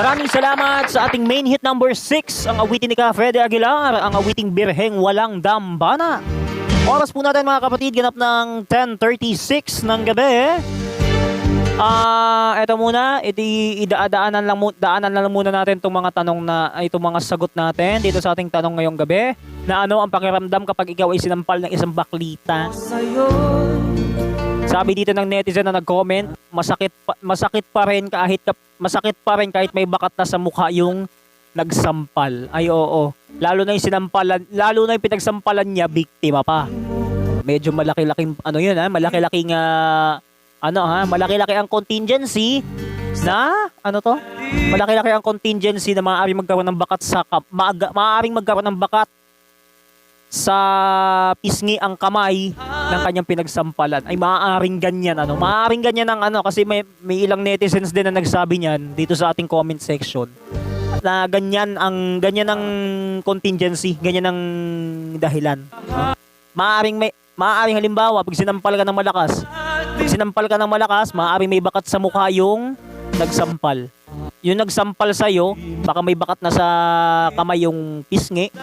Maraming salamat sa ating main hit number 6, ang awitin ni Ka Freddy Aguilar, ang awiting Birheng Walang Dambana. Oras po natin mga kapatid, ganap ng 10:36 ng gabi. Eto muna, daanan lang muna natin itong mga tanong na, itong mga sagot natin dito sa ating tanong ngayong gabi. Na ano ang pakiramdam kapag ikaw ay sinampal ng isang baklita? Sabi dito ng netizen na nag-comment, masakit pa rin kahit may bakat na sa mukha yung nagsampal. Ay oo. Lalo na yung pinagsampalan niya, biktima pa. Medyo malaki-laking malaki-laki ang contingency na malaki-laki ang contingency na maaaring magkaroon ng bakat sa pisngi ang kamay ng kanyang pinagsampalan. Ay maaaring ganyan kasi may ilang netizens din na nagsabi niyan dito sa ating comment section na ganyan ang contingency, ganyan ang dahilan. Maaaring halimbawa pag sinampal ka ng malakas, maaaring may bakat sa mukha yung nagsampal. Yung nagsampal sa'yo, baka may bakat na sa kamay yung pisngi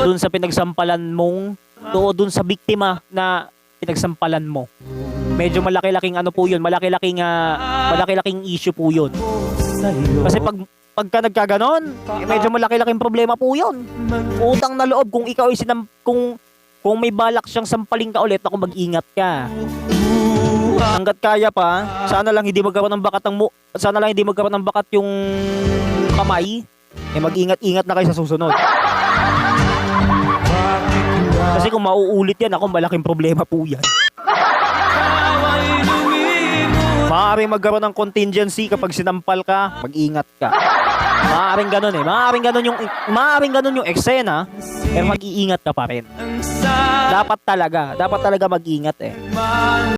dun sa pinagsampalan mong o dun sa biktima na pinagsampalan mo. Medyo malaki-laking malaki-laking issue po yun. Kasi pagka nagkaganon, medyo malaki-laking problema po yun. Utang na loob kung ikaw ay kung may balak siyang sampaling ka ulit, ako mag-ingat ka. Hanggat kaya pa, sana lang hindi magkaroon ng bakat yung kamay. Mag-ingat-ingat na kayo sa susunod. Kasi kung mauulit yan, ako malaking problema po yan. Maaaring magkaroon ng contingency kapag sinampal ka, mag-ingat ka. Maaaring ganun yung eksena, pero mag-iingat ka pa rin. Dapat talaga mag-ingat